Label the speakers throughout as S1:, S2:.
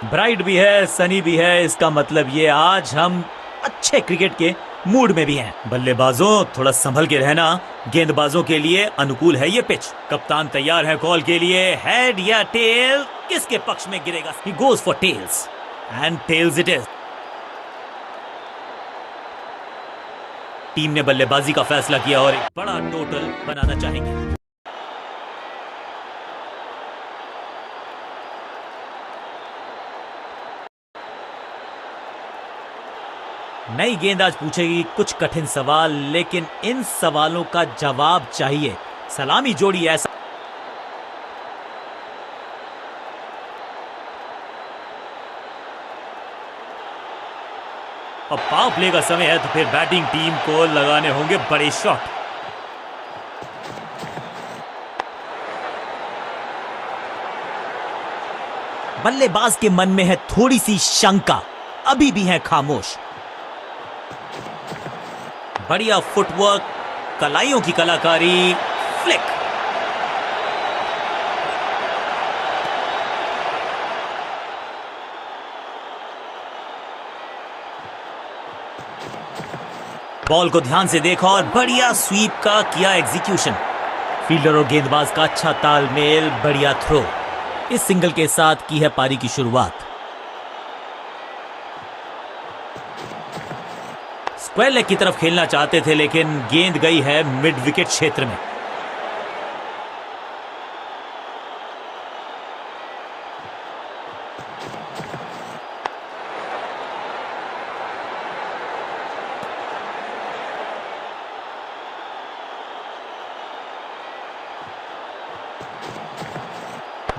S1: Bright भी है, सनी भी है, इसका मतलब ये आज हम अच्छे क्रिकेट के मूड में भी हैं। बल्लेबाजों थोड़ा संभल के रहना, गेंदबाजों के लिए अनुकूल है ये पिच। कप्तान तैयार है कॉल के लिए, हेड या टेल, किसके पक्ष में गिरेगा? He goes for tails and tails it is। Team ने बल्लेबाजी का फैसला किया और एक बड़ा टोटल बनाना चाहेंगे। नई गेंद आज पूछेगी कुछ कठिन सवाल, लेकिन इन सवालों का जवाब चाहिए। सलामी जोड़ी ऐसा और पावर प्ले का समय है, तो फिर बैटिंग टीम को लगाने होंगे बड़े शॉट। बल्लेबाज के मन में है थोड़ी सी शंका, अभी भी है खामोश। बढ़िया फुटवर्क, कलाइयों की कलाकारी, फ्लिक। बॉल को ध्यान से देखा और बढ़िया स्वीप का किया एग्जीक्यूशन। फील्डर और गेंदबाज का अच्छा तालमेल, बढ़िया थ्रो। इस सिंगल के साथ की है पारी की शुरुआत। स्क्वायर लेग की तरफ खेलना चाहते थे, लेकिन गेंद गई है मिड विकेट क्षेत्र में।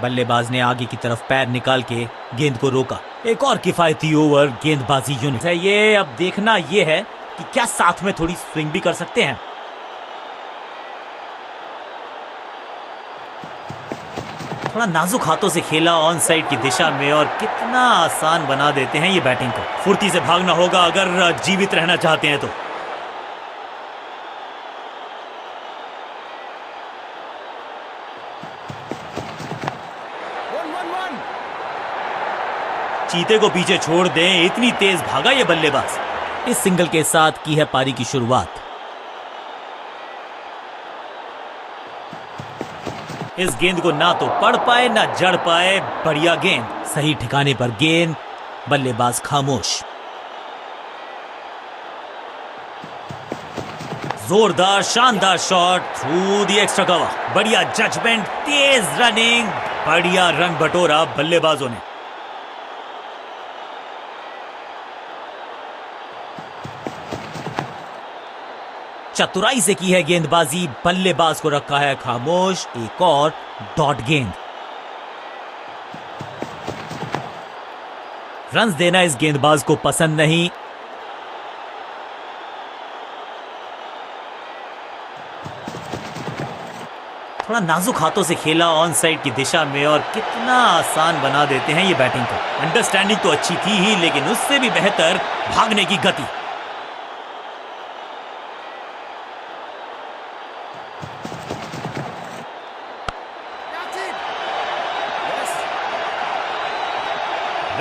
S1: बल्लेबाज ने आगे की तरफ पैर निकाल के गेंद को रोका। एक और किफायती ओवर गेंदबाजी यूनिट है ये। अब देखना ये है कि क्या साथ में थोड़ी स्विंग भी कर सकते हैं। थोड़ा नाजुक हाथों से खेला ऑन साइड की दिशा में, और कितना आसान बना देते हैं ये बैटिंग को। फुर्ती से भागना होगा अगर जीवित रहना चाहते हैं तो। चीते को पीछे छोड़ दें, इतनी तेज भागा ये बल्लेबाज। इस सिंगल के साथ की है पारी की शुरुआत। इस गेंद को ना तो पढ़ पाए ना जड़ पाए। बढ़िया गेंद, सही ठिकाने पर गेंद, बल्लेबाज खामोश। जोरदार शानदार shot through the extra cover. बढ़िया जजमेंट, तेज रनिंग, बढ़िया रन बटोरा बल्लेबाजों ने। चतुराई से की है गेंदबाजी, बल्लेबाज को रखा है खामोश। एक और डॉट गेंद। रन्स देना इस गेंदबाज को पसंद नहीं। थोड़ा नाजुक हाथों से खेला ऑन साइड की दिशा में, और कितना आसान बना देते हैं ये बैटिंग को। अंडरस्टैंडिंग तो अच्छी थी ही, लेकिन उससे भी बेहतर भागने की गति।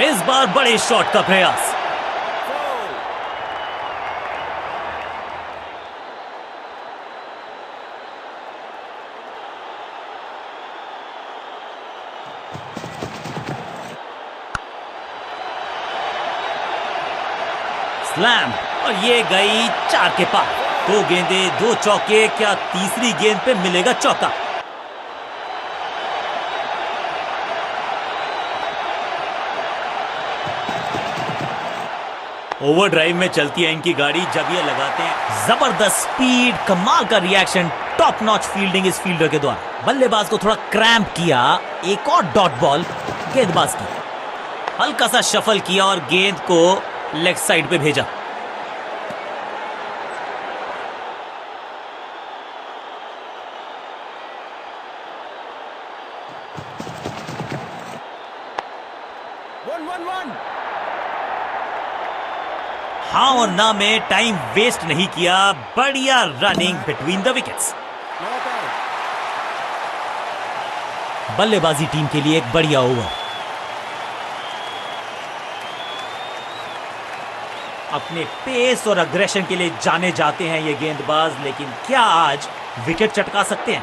S1: इस बार बड़े शॉट का प्रयास। स्लैम, और ये गई 4 के पार। 2 गेंदे 2 चौके, क्या तीसरी गेंद पे मिलेगा चौका? ओवरड्राइव में चलती है इनकी गाड़ी जब ये लगाते हैं। जबरदस्त स्पीड, कमाल का रिएक्शन, टॉप नॉच फील्डिंग इस फील्डर के द्वारा। बल्लेबाज को थोड़ा क्रैम्प किया। एक और डॉट बॉल गेंदबाज की। हल्का सा शफल किया और गेंद को लेग साइड पे भेजा। हाँ और ना में टाइम वेस्ट नहीं किया। बढ़िया रनिंग बिटवीन द विकेट्स। बल्लेबाजी टीम के लिए एक बढ़िया ओवर। अपने पेस और अग्रेशन के लिए जाने जाते हैं ये गेंदबाज, लेकिन क्या आज विकेट चटका सकते हैं?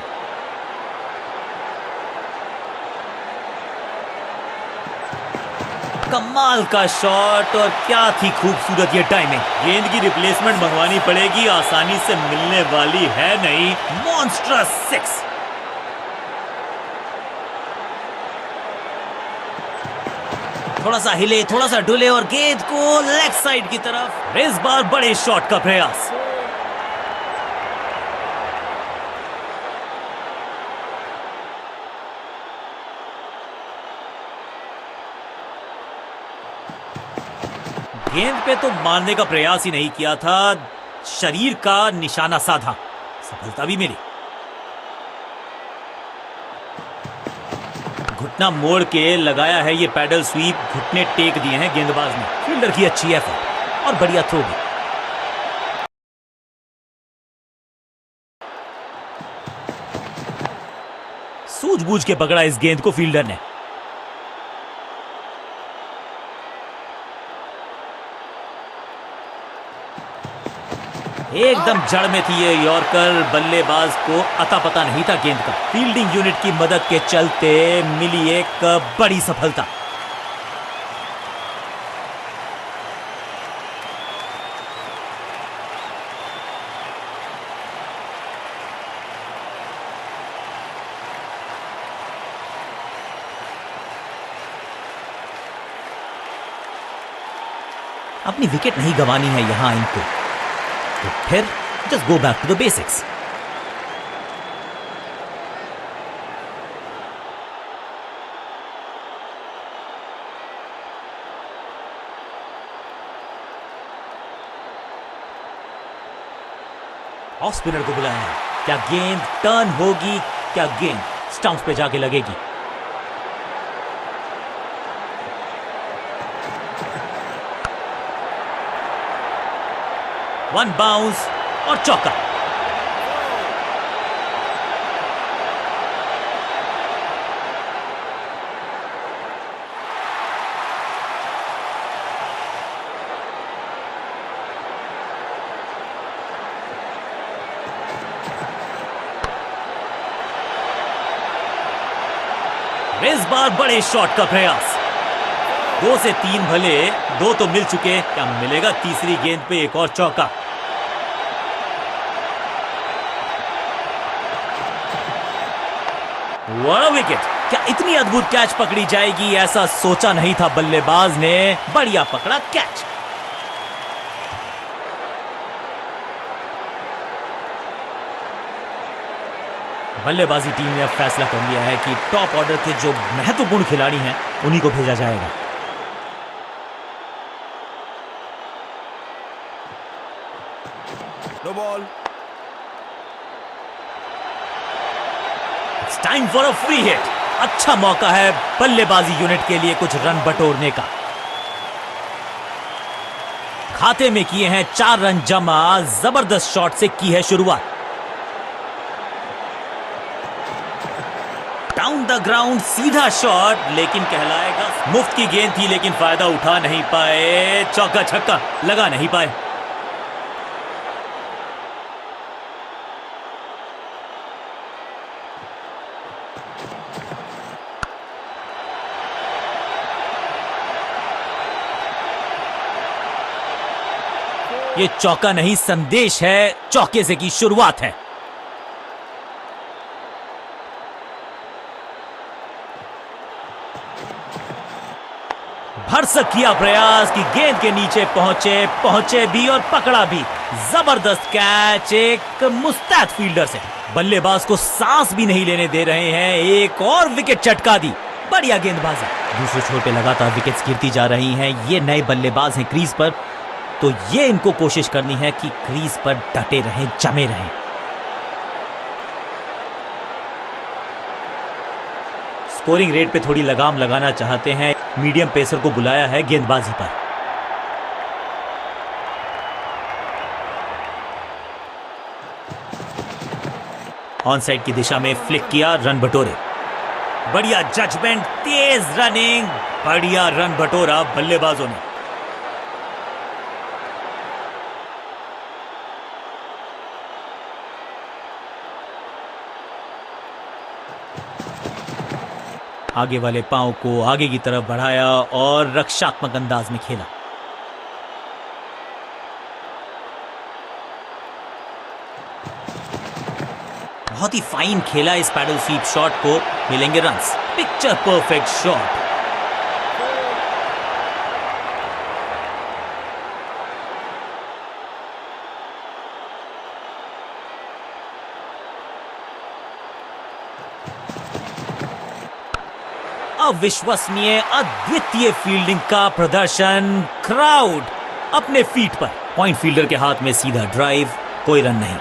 S1: कमाल का शॉट, और क्या थी खूबसूरत ये टाइमिंग। गेंद की रिप्लेसमेंट मंगवानी पड़ेगी, आसानी से मिलने वाली है नहीं। Monstrous six. थोड़ा सा हिले, थोड़ा सा डुले और गेंद को लेग साइड की तरफ। इस बार बड़े शॉट का प्रयास। गेंद पे तो मारने का प्रयास ही नहीं किया था, शरीर का निशाना साधा, सफलता भी मिली। घुटना मोड़ के लगाया है ये पैडल स्वीप, घुटने टेक दिए हैं गेंदबाज ने। फील्डर की अच्छी एफर्ट और बढ़िया थ्रो भी। सूझबूझ के पकड़ा इस गेंद को फील्डर ने। एकदम जड़ में थी ये यॉर्कर, बल्लेबाज को अता पता नहीं था गेंद का। फील्डिंग यूनिट की मदद के चलते मिली एक बड़ी सफलता। अपनी विकेट नहीं गंवानी है यहां इनको, तो फिर just go back to the basics. Off spinner को बुलाया है। क्या गेंद टर्न होगी? क्या गेंद स्टंप्स पे जाके लगेगी? वन बाउंस और चौका। इस बार बड़े शॉट का प्रयास। 2 से 3 भले, 2 तो मिल चुके, क्या मिलेगा तीसरी गेंद पे एक और चौका? What a wicket! क्या इतनी अद्भुत कैच पकड़ी जाएगी, ऐसा सोचा नहीं था बल्लेबाज ने। बढ़िया पकड़ा कैच। बल्लेबाजी टीम ने अब फैसला कर लिया है कि टॉप ऑर्डर के जो महत्वपूर्ण खिलाड़ी हैं उन्हीं को भेजा जाएगा।
S2: No ball.
S1: It's time for a free hit. अच्छा मौका है बल्लेबाजी यूनिट के लिए कुछ रन बटोरने का। खाते में किए हैं 4 रन जमा। जबरदस्त शॉट से की है शुरुआत। डाउन द ग्राउंड सीधा शॉट, लेकिन कहलाएगा मुफ्त की गेंद थी, लेकिन फायदा उठा नहीं पाए। चौका छक्का लगा नहीं पाए। ये चौका नहीं, संदेश है, चौके से की शुरुआत है। भरसक किया प्रयास कि गेंद के नीचे पहुंचे भी और पकड़ा भी। जबरदस्त कैच एक मुस्तैद फील्डर से। बल्लेबाज को सांस भी नहीं लेने दे रहे हैं। एक और विकेट चटका दी। बढ़िया गेंदबाजी। दूसरे छोर पे लगातार विकेट्स गिरती जा रही हैं। ये नए बल्लेबाज हैं क्रीज पर, तो ये इनको कोशिश करनी है कि क्रीज पर डटे रहें, जमे रहें। स्कोरिंग रेट पे थोड़ी लगाम लगाना चाहते हैं। मीडियम पेसर को बुलाया है गेंदबाजी पर। ऑन साइड की दिशा में फ्लिक किया, रन बटोरे। बढ़िया जजमेंट, तेज रनिंग, बढ़िया रन बटोरा बल्लेबाजों ने। आगे वाले पांव को आगे की तरफ बढ़ाया और रक्षात्मक अंदाज में खेला। बहुत ही फाइन खेला इस पैडल स्वीप शॉट को, मिलेंगे रन्स। Picture perfect shot. अविश्वसनीय अद्वितीय फील्डिंग का प्रदर्शन। क्राउड अपने फीट पर। पॉइंट फील्डर के हाथ में सीधा ड्राइव, कोई रन नहीं।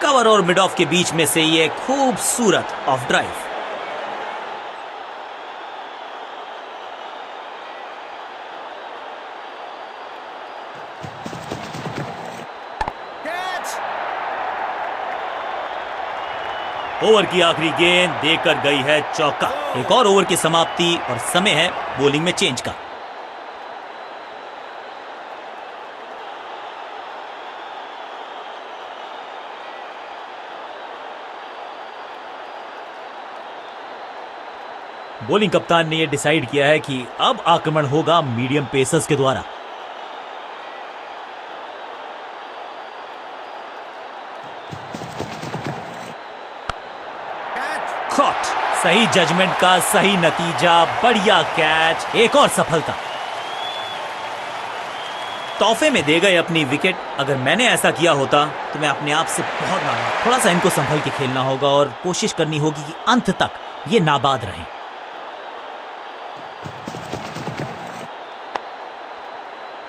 S1: कवर और मिड ऑफ के बीच में से ये खूबसूरत ऑफ ड्राइव। ओवर की आखिरी गेंद देकर गई है चौका। एक और ओवर की समाप्ति और समय है बॉलिंग में चेंज का। बॉलिंग कप्तान ने यह डिसाइड किया है कि अब आक्रमण होगा मीडियम पेसर्स के द्वारा। कॉट, सही जजमेंट का सही नतीजा, बढ़िया कैच, एक और सफलता। तोहफे में दे गए अपनी विकेट। अगर मैंने ऐसा किया होता तो मैं अपने आप से बहुत नाराज। थोड़ा सा इनको संभल के खेलना होगा और कोशिश करनी होगी कि अंत तक ये नाबाद रहें।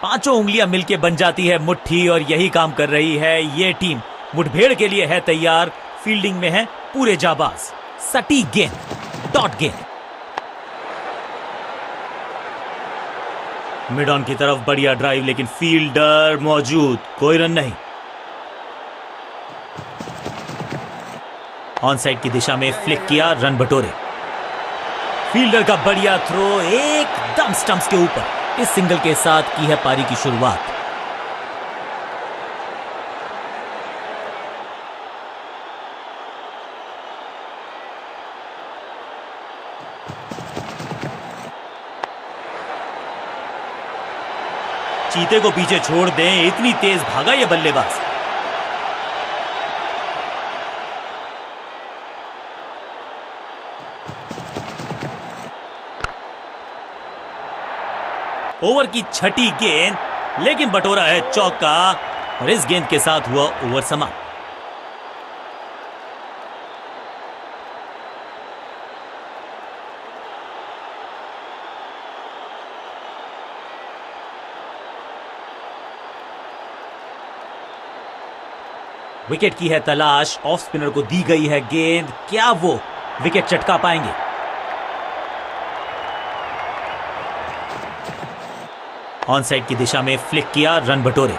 S1: पांचों उंगलियां मिलके बन जाती है मुट्ठी और यही काम कर रही है ये टीम। मुठभेड़ के लिए है तैयार, फील्डिंग में है पूरे जाबाज। सटीक गेंद, डॉट गेंद। मिड ऑन की तरफ बढ़िया ड्राइव, लेकिन फील्डर मौजूद, कोई रन नहीं। ऑन साइड की दिशा में फ्लिक किया, रन बटोरे। फील्डर का बढ़िया थ्रो एकदम स्टंप्स के ऊपर। इस सिंगल के साथ की है पारी की शुरुआत। चीते को पीछे छोड़ दें, इतनी तेज भागा ये बल्लेबाज। ओवर की छठी गेंद, लेकिन बटोरा है चौका और इस गेंद के साथ हुआ ओवर समाप्त। विकेट की है तलाश। ऑफ स्पिनर को दी गई है गेंद, क्या वो विकेट चटका पाएंगे? ऑन साइड की दिशा में फ्लिक किया, रन बटोरे।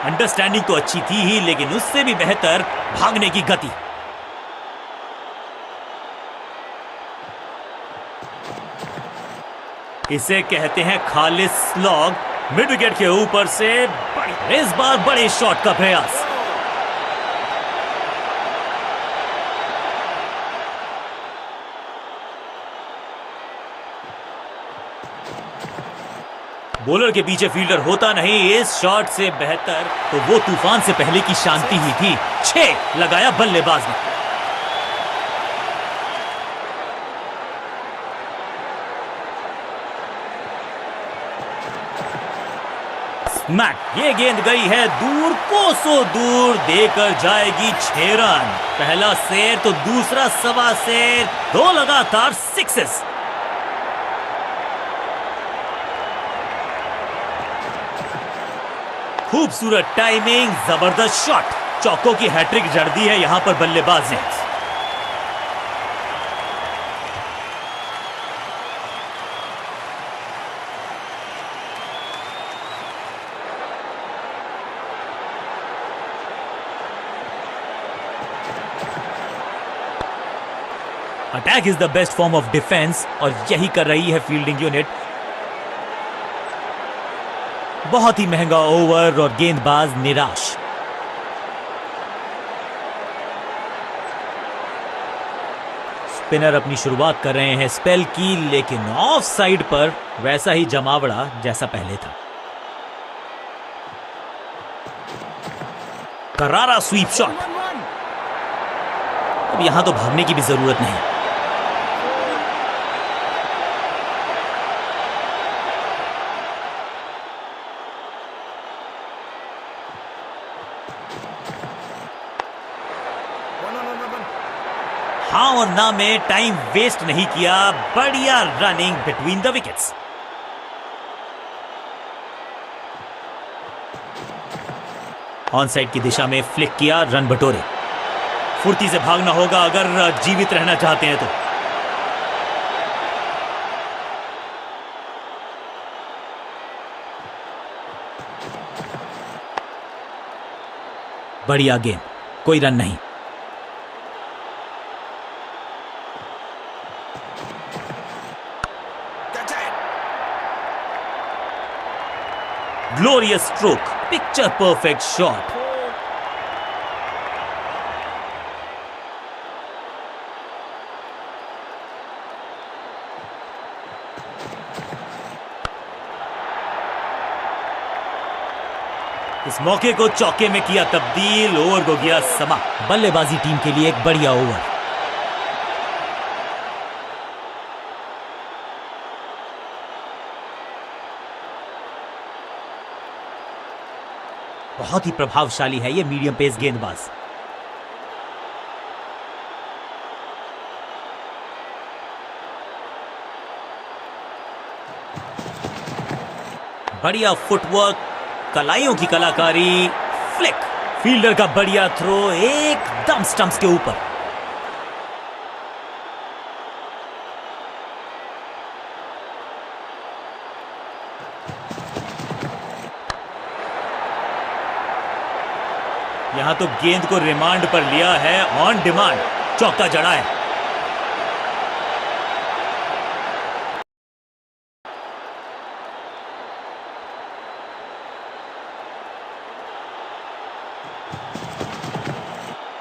S1: अंडरस्टैंडिंग तो अच्छी थी ही, लेकिन उससे भी बेहतर भागने की गति। इसे कहते हैं खालिस स्लॉग। मिड विकेट के ऊपर से इस बार बड़े शॉट का प्रयास। बॉलर के पीछे फील्डर होता नहीं, इस शॉट से बेहतर तो वो तूफान से पहले की शांति ही थी। 6 लगाया बल्लेबाज ने। स्मैक, ये गेंद गई है दूर, कोसों दूर, देकर जाएगी 6 रन। पहला शेर तो दूसरा सवा शेर, 2 लगातार सिक्सेस। खूबसूरत टाइमिंग, जबरदस्त शॉट। चौकों की हैट्रिक जड़ दी है यहां पर बल्लेबाज ने। Attack is the best form of defence और यही कर रही है फील्डिंग यूनिट। बहुत ही महंगा ओवर और गेंदबाज निराश। स्पिनर अपनी शुरुआत कर रहे हैं स्पेल की, लेकिन ऑफ साइड पर वैसा ही जमावड़ा जैसा पहले था। करारा स्वीप शॉट। अब यहां तो भागने की भी जरूरत नहीं। हाँ और ना में टाइम वेस्ट नहीं किया, बढ़िया running between the wickets. On side की दिशा में फ्लिक किया, रन बटोरे। फुर्ती से भागना होगा अगर जीवित रहना चाहते हैं तो। बढ़िया गेंद, कोई रन नहीं। Glorious stroke, picture perfect shot. इस मौके को चौके में किया तब्दील, ओवर को गया समाप्त। बल्लेबाजी टीम के लिए एक बढ़िया ओवर। बहुत ही प्रभावशाली है ये मीडियम पेस गेंदबाज। बढ़िया फुटवर्क, कलाइयों की कलाकारी, फ्लिक, फील्डर का बढ़िया थ्रो, एकदम स्टंप्स के ऊपर। यहां तो गेंद को रिमांड पर लिया है, ऑन डिमांड चौका जड़ा है।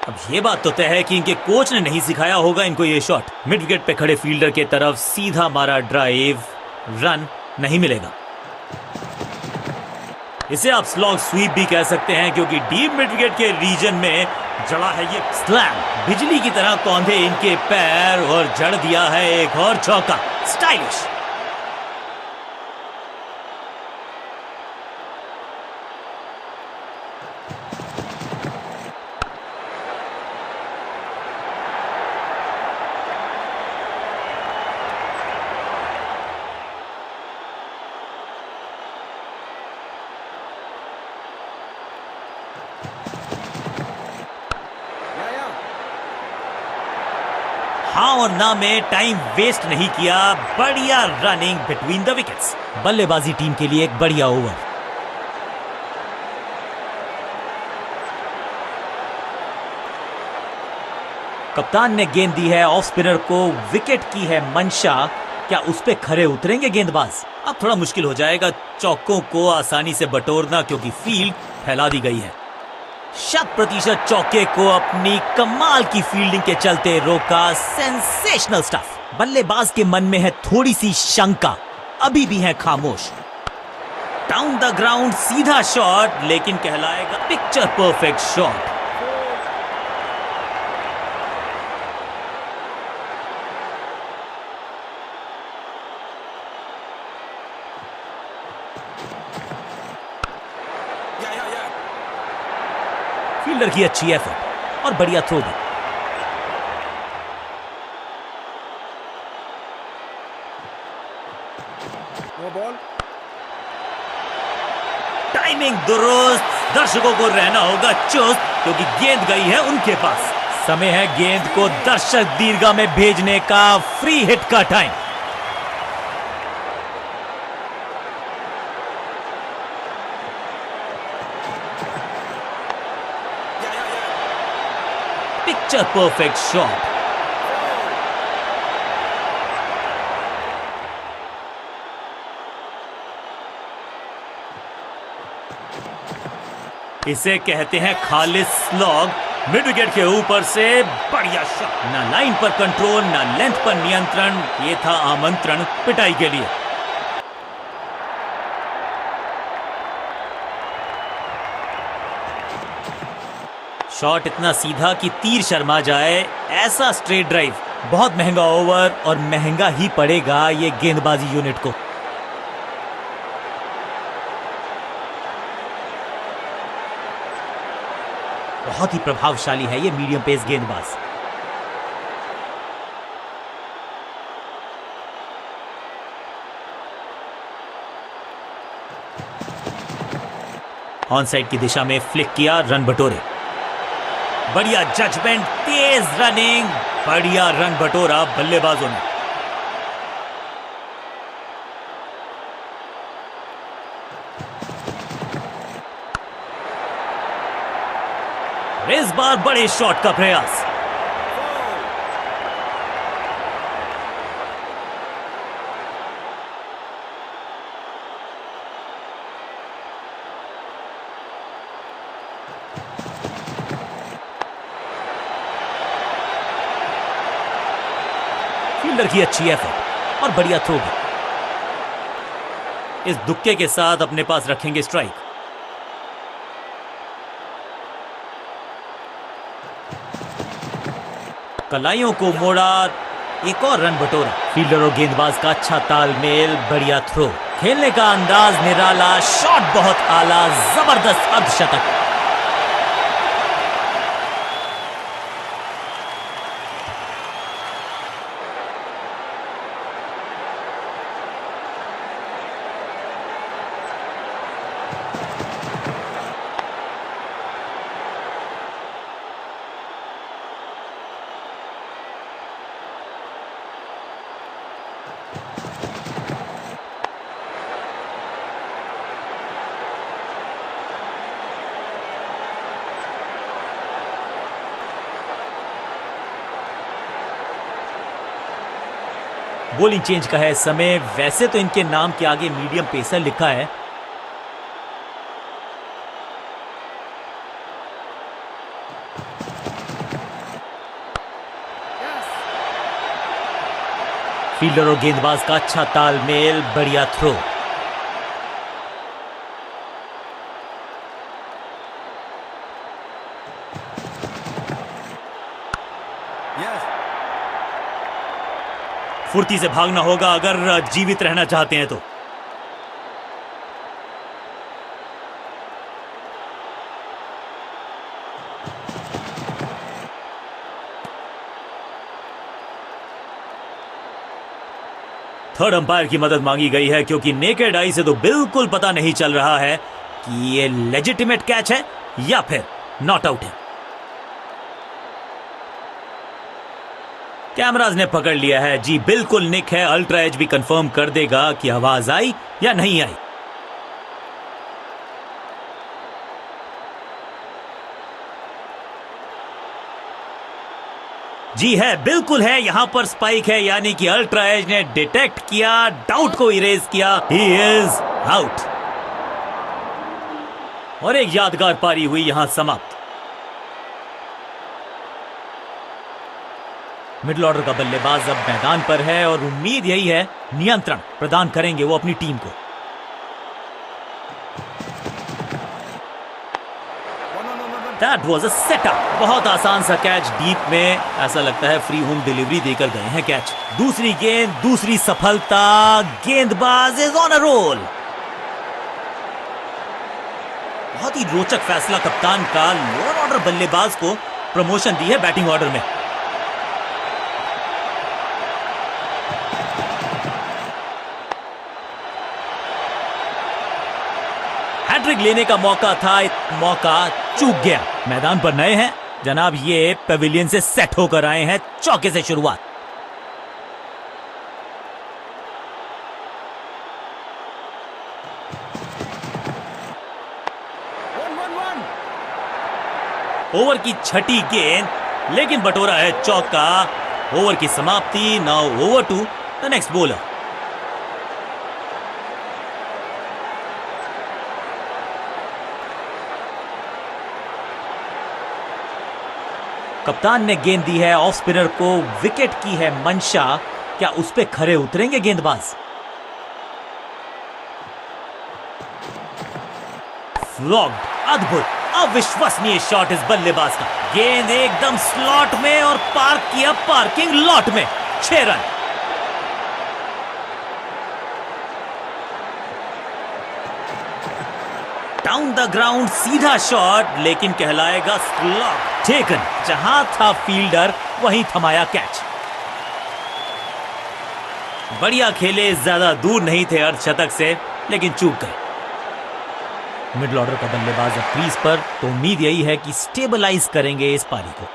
S1: अब ये बात तो तय है कि इनके कोच ने नहीं सिखाया होगा इनको ये शॉट। मिड विकेट पे खड़े फील्डर के तरफ सीधा मारा ड्राइव, रन नहीं मिलेगा। इसे आप स्लॉग स्वीप भी कह सकते हैं, क्योंकि डीप मिड विकेट के रीजन में जड़ा है ये स्लैम। बिजली की तरह कौंधे इनके पैर और जड़ दिया है एक और चौका। स्टाइलिश। हाँ और ना में टाइम वेस्ट नहीं किया, बढ़िया रनिंग बिटवीन द विकेट्स। बल्लेबाजी टीम के लिए एक बढ़िया ओवर। कप्तान ने गेंद दी है ऑफ स्पिनर को, विकेट की है मंशा। क्या उस पे खरे उतरेंगे गेंदबाज? अब थोड़ा मुश्किल हो जाएगा चौकों को आसानी से बटोरना, क्योंकि फील्ड फैला दी गई है। 100% चौके को अपनी कमाल की फील्डिंग के चलते रोका। Sensational stuff. बल्लेबाज के मन में है थोड़ी सी शंका, अभी भी है खामोश। डाउन द ग्राउंड सीधा शॉट, लेकिन कहलाएगा पिक्चर परफेक्ट शॉट। फील्डर की अच्छी एफर्ट और बढ़िया थ्रो भी। टाइमिंग दुरुस्त। दर्शकों को रहना होगा चुस्त, क्योंकि गेंद गई है उनके पास। समय है गेंद को दर्शक दीर्घा में भेजने का। फ्री हिट का टाइम। Picture perfect shot. इसे कहते हैं खालिस स्लॉग, मिड विकेट के ऊपर से बढ़िया शॉट, ना लाइन पर कंट्रोल ना लेंथ पर नियंत्रण, ये था आमंत्रण पिटाई के लिए। शॉट इतना सीधा कि तीर शर्मा जाए, ऐसा स्ट्रेट ड्राइव, बहुत महंगा ओवर और महंगा ही पड़ेगा ये गेंदबाजी यूनिट को। बहुत ही प्रभावशाली है ये मीडियम पेस गेंदबाज। ऑन साइड की दिशा में फ्लिक किया, रन बटोरे। बढ़िया जजमेंट, तेज रनिंग, बढ़िया रन बटोरा बल्लेबाजों ने। इस बार बड़े शॉट का प्रयास। फील्डर की अच्छी एफर्ट और बढ़िया थ्रो भी। इस दुक्के के साथ अपने पास रखेंगे स्ट्राइक। कलाइयों को मोड़ा, एक और रन बटोरा। फील्डर और गेंदबाज का अच्छा तालमेल, बढ़िया थ्रो, खेलने का अंदाज निराला, शॉट बहुत आला, जबरदस्त अर्धशतक। बॉलिंग चेंज का है समय। वैसे तो इनके नाम के आगे मीडियम पेसर लिखा है, फील्डर और गेंदबाज का अच्छा तालमेल, बढ़िया थ्रो। फुर्ती से भागना होगा अगर जीवित रहना चाहते हैं तो। थर्ड अंपायर की मदद मांगी गई है क्योंकि नेकेड आई से तो बिल्कुल पता नहीं चल रहा है कि ये लेजिटिमेट कैच है या फिर नॉट आउट है। कैमराज ने पकड़ लिया है जी, बिल्कुल निक है। अल्ट्रा एज भी कंफर्म कर देगा कि आवाज आई या नहीं आई। जी है, बिल्कुल है, यहां पर स्पाइक है, यानी कि अल्ट्रा एज ने डिटेक्ट किया, डाउट को इरेज किया। ही इज आउट और एक यादगार पारी हुई यहां समाप्त। मिडिल ऑर्डर का बल्लेबाज अब मैदान पर है और उम्मीद यही है नियंत्रण प्रदान करेंगे वो अपनी टीम को। That was a setup, बहुत आसान सा कैच डीप में, ऐसा लगता है फ्री होम डिलीवरी देकर गए हैं कैच। दूसरी गेंद, दूसरी सफलता, गेंदबाज इज ऑन अ रोल। बहुत ही रोचक फैसला कप्तान का, लोअर ऑर्डर बल्लेबाज को प्रमोशन दी है बैटिंग ऑर्डर में। हैट्रिक लेने का मौका था, मौका चूक गया। मैदान पर नए हैं जनाब, ये पेविलियन से सेट होकर आए हैं, चौके से शुरुआत। ओवर की छठी गेंद, लेकिन बटोरा है चौका। ओवर की समाप्ति। Now over to the next bowler. कप्तान ने गेंद दी है ऑफ स्पिनर को, विकेट की है मंशा, क्या उस पे खरे उतरेंगे गेंदबाज? फ्लॉग्ड, अद्भुत, अविश्वसनीय शॉट इस बल्लेबाज का। गेंद एकदम स्लॉट में और पार्क किया पार्किंग लॉट में। 6 रन। डाउन द ग्राउंड सीधा शॉट, लेकिन कहलाएगा स्लॉट। टेकन, जहां था फील्डर वहीं थमाया कैच। बढ़िया खेले, ज्यादा दूर नहीं थे अर्धशतक से, लेकिन चूक गए। मिडिल ऑर्डर का बल्लेबाज अब क्रीज पर, तो उम्मीद यही है कि स्टेबलाइज करेंगे इस पारी को।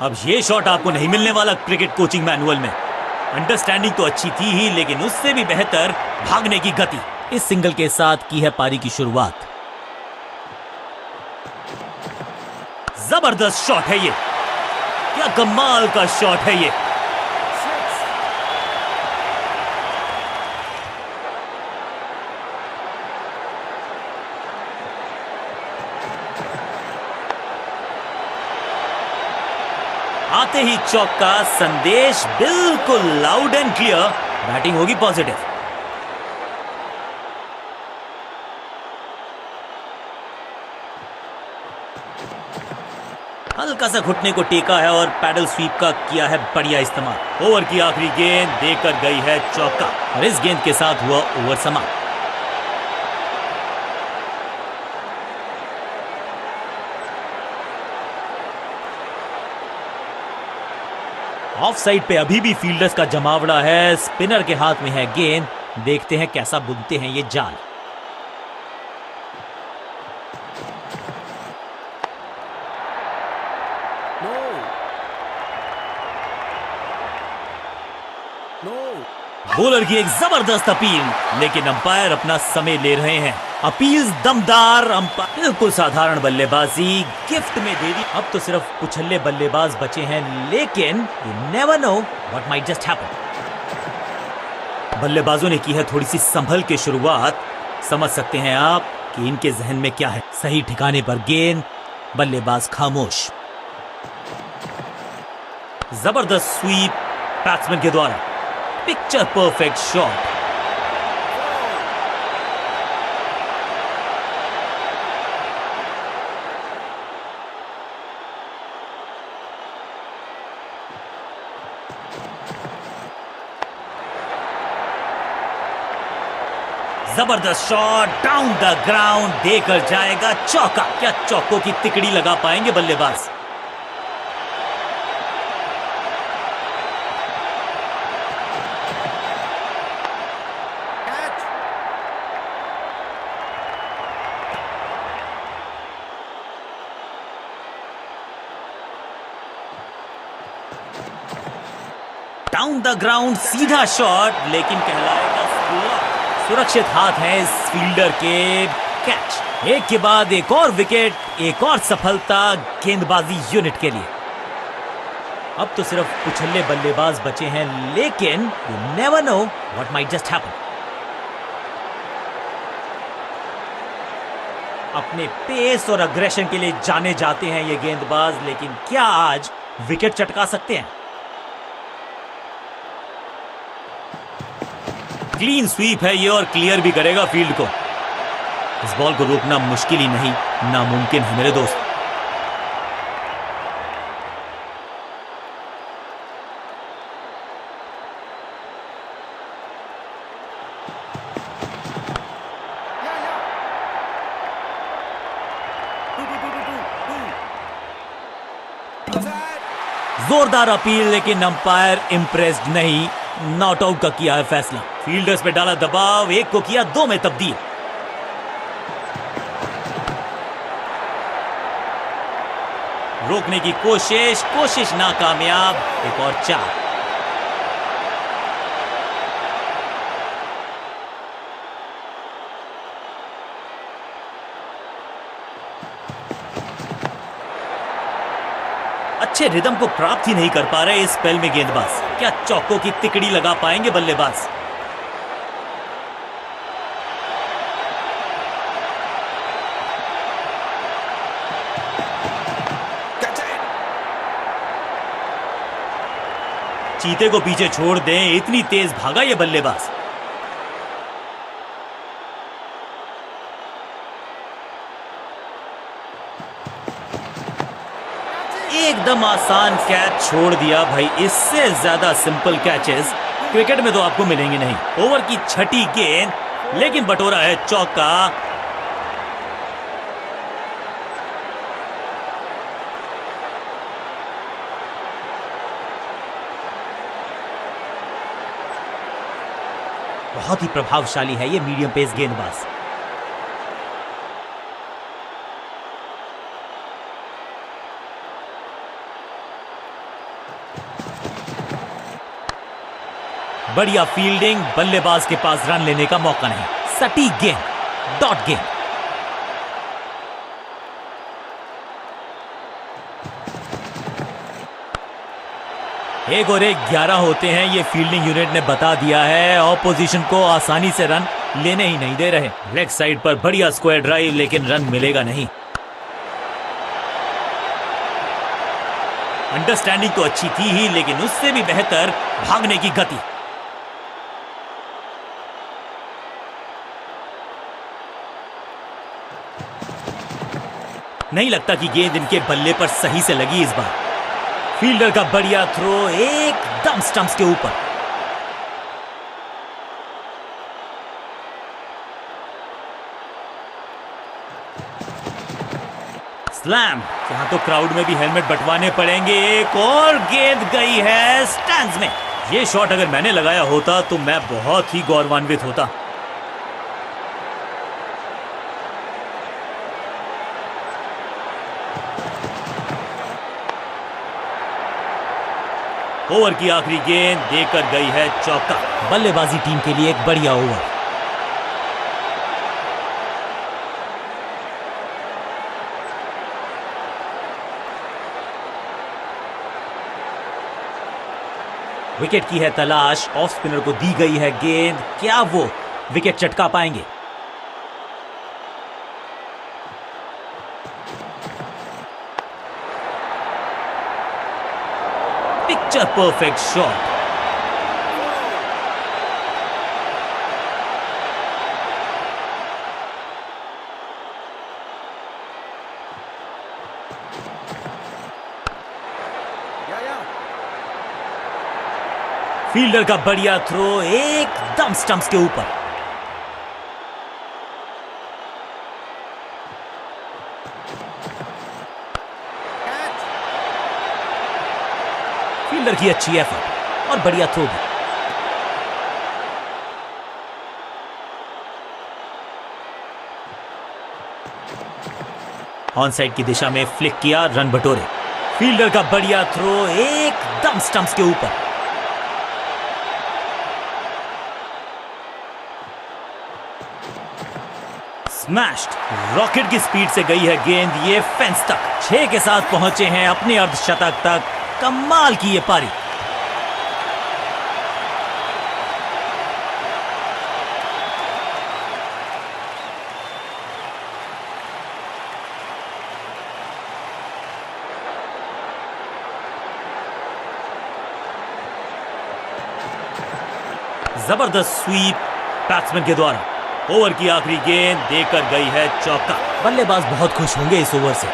S1: अब ये शॉट आपको नहीं मिलने वाला क्रिकेट कोचिंग मैनुअल में। अंडरस्टैंडिंग तो अच्छी थी ही, लेकिन उससे भी बेहतर भागने की गति। इस सिंगल के साथ की है पारी की शुरुआत। जबरदस्त शॉट है ये, क्या कमाल का शॉट है ये। आते ही चौका, संदेश बिल्कुल लाउड एंड क्लियर, बैटिंग होगी पॉजिटिव। हल्का सा घुटने को टेका है और पैडल स्वीप का किया है बढ़िया इस्तेमाल। ओवर की आखिरी गेंद देकर गई है चौका, और इस गेंद के साथ हुआ ओवर समाप्त। ऑफ साइड पे अभी भी फील्डर्स का जमावड़ा है, स्पिनर के हाथ में है गेंद, देखते हैं कैसा बुनते हैं ये जाल। बॉलर की एक जबरदस्त अपील, लेकिन अंपायर अपना समय ले रहे हैं। अपील दमदार, अंपायर बिल्कुल साधारण बल्लेबाजी गिफ्ट में दे दी। अब तो सिर्फ उछल्ले बल्लेबाज बचे हैं, लेकिन you never know what might just happen. बल्लेबाजों ने की है थोड़ी सी संभल के शुरुआत। समझ सकते हैं आप कि इनके जहन में क्या है। सही ठिकाने पर गेंद, बल्लेबाज खामोश। जबरदस्त स्वीप बैट्समैन के द्वारा, पिक्चर परफेक्ट शॉट। जबरदस्त शॉट, डाउन द ग्राउंड, देकर जाएगा चौका। क्या चौकों की तिकड़ी लगा पाएंगे बल्लेबाज? डाउन द ग्राउंड सीधा शॉट, लेकिन कहलाएगा स्लॉट। सुरक्षित हाथ है इस फील्डर के। कैच, एक के बाद एक और विकेट, एक और सफलता गेंदबाजी यूनिट के लिए। अब तो सिर्फ उछल्ले बल्लेबाज बचे हैं, लेकिन you never know what might just happen. अपने पेस और अग्रेशन के लिए जाने जाते हैं ये गेंदबाज, लेकिन क्या आज विकेट चटका सकते हैं? क्लीन स्वीप है ये, और क्लियर भी करेगा फील्ड को। इस बॉल को रोकना मुश्किल ही नहीं, नामुमकिन है मेरे दोस्त। जोरदार अपील, लेकिन अंपायर इंप्रेस्ड नहीं, नॉट आउट का किया है फैसला। फील्डर्स पे डाला दबाव, एक को किया 2 में तब्दील। रोकने की कोशिश नाकामयाब, एक और 4। अच्छे रिदम को प्राप्त ही नहीं कर पा रहे इस स्पेल में गेंदबाज। क्या चौकों की तिकड़ी लगा पाएंगे बल्लेबाज? चीते को पीछे छोड़ दें, इतनी तेज भागा ये बल्लेबाज। एकदम आसान कैच छोड़ दिया भाई। इससे ज्यादा सिंपल कैचेस क्रिकेट में तो आपको मिलेंगे नहीं। ओवर की छठी गेंद, लेकिन बटोरा है चौका। बहुत ही प्रभावशाली है ये मीडियम पेस गेंदबाज। बढ़िया फील्डिंग, बल्लेबाज के पास रन लेने का मौका नहीं। सटीक गेंद, डॉट गेंद। एक और एक 11 होते हैं, ये फील्डिंग यूनिट ने बता दिया है। ऑपोजिशन को आसानी से रन लेने ही नहीं दे रहे। लेग साइड पर बढ़िया स्क्वायर ड्राइव, लेकिन रन मिलेगा नहीं। अंडरस्टैंडिंग तो अच्छी थी ही, लेकिन उससे भी बेहतर भागने की गति। नहीं लगता कि गेंद इनके बल्ले पर सही से लगी इस बार। फील्डर का बढ़िया थ्रो एकदम स्टंप्स के ऊपर। स्लैम। यहां तो क्राउड में भी हेलमेट बंटवाने पड़ेंगे। एक और गेंद गई है स्टैंड्स में। ये शॉट अगर मैंने लगाया होता तो मैं बहुत ही गौरवान्वित होता। ओवर की आखिरी गेंद देकर गई है चौका। बल्लेबाजी टीम के लिए एक बढ़िया ओवर। विकेट की है तलाश। ऑफ स्पिनर को दी गई है गेंद। क्या वो विकेट चटका पाएंगे? Picture perfect shot. फील्डर का बढ़िया थ्रो एकदम स्टंप्स के ऊपर। फील्डर की अच्छी एफर्ट और बढ़िया थ्रो भी। ऑन साइड की दिशा में फ्लिक किया, रन बटोरे। फील्डर का बढ़िया थ्रो एकदम स्टंप्स के ऊपर। स्मैश्ड। रॉकेट की स्पीड से गई है गेंद, ये फेंस तक। 6 के साथ पहुंचे हैं अपने अर्धशतक तक। कमाल की ये पारी। जबरदस्त स्वीप बैट्समैन के द्वारा। ओवर की आखिरी गेंद देकर गई है चौका। बल्लेबाज बहुत खुश होंगे इस ओवर से।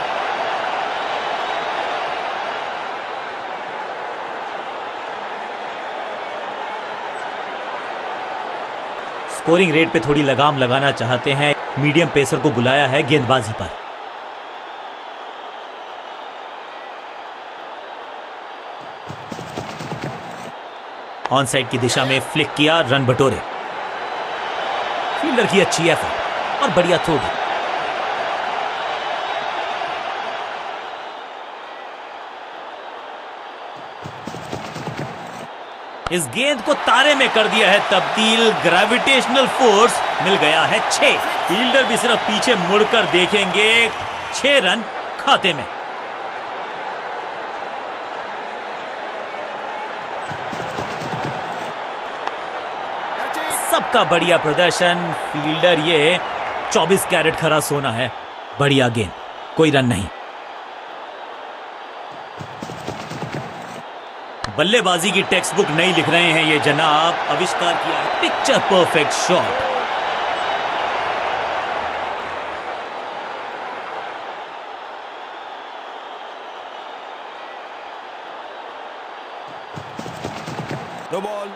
S1: स्कोरिंग रेट पे थोड़ी लगाम लगाना चाहते हैं। मीडियम पेसर को बुलाया है गेंदबाजी पर। ऑन साइड की दिशा में फ्लिक किया, रन बटोरे। फील्डर की अच्छी एफर्ट और बढ़िया थ्रो भी। इस गेंद को तारे में कर दिया है तब्दील। ग्रेविटेशनल फोर्स मिल गया है 6। फील्डर भी सिर्फ पीछे मुड़कर देखेंगे। 6 रन खाते में। सबका बढ़िया प्रदर्शन। फील्डर ये 24 कैरेट खरा सोना है। बढ़िया गेंद, कोई रन नहीं। बल्लेबाजी की टेक्स्ट बुक नहीं लिख रहे हैं ये जनाब, आविष्कार किया है picture perfect shot.
S2: No ball.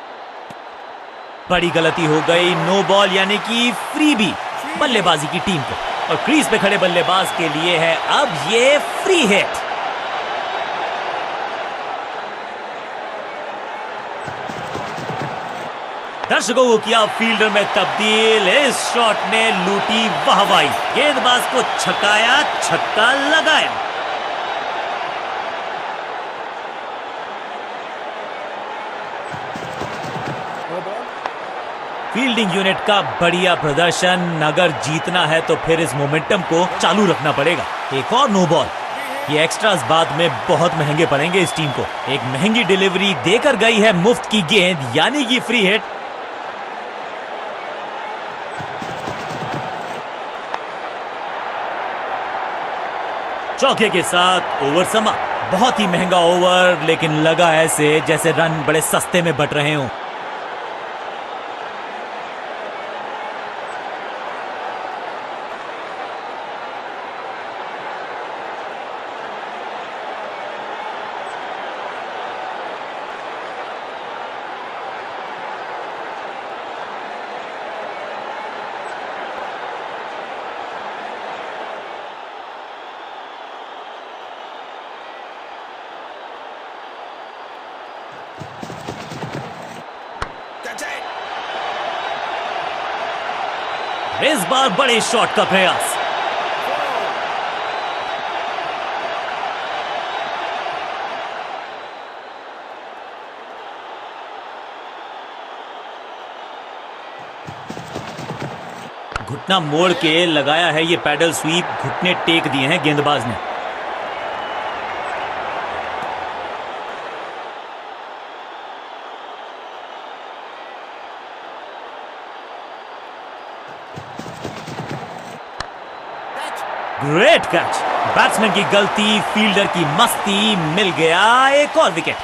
S1: बड़ी गलती हो गई, नो बॉल यानी कि फ्री बी बल्लेबाजी की टीम को, और क्रीज पे खड़े बल्लेबाज के लिए है अब ये फ्री हिट। दर्शकों को किया फील्डर में तब्दील, इस शॉट ने लूटी वाहवाही, गेंदबाज को छकाया, छक्का लगाया। फील्डिंग यूनिट का बढ़िया प्रदर्शन, अगर जीतना है तो फिर इस मोमेंटम को चालू रखना पड़ेगा। एक और नो बॉल, ये एक्स्ट्रास बाद में बहुत महंगे पड़ेंगे इस टीम को। एक महंगी डिलीवरी देकर गई है मुफ्त की गेंद, यानी कि फ्री हिट। चौके के साथ ओवर समा, बहुत ही महंगा ओवर, लेकिन लगा ऐसे जैसे रन बड़े सस्ते में बट रहे हों। इस बार बड़े शॉट का प्रयास, घुटना मोड़ के लगाया है ये पैडल स्वीप, घुटने टेक दिए हैं गेंदबाज ने। ग्रेट कैच, बैट्समैन की गलती, फील्डर की मस्ती, मिल गया एक और विकेट।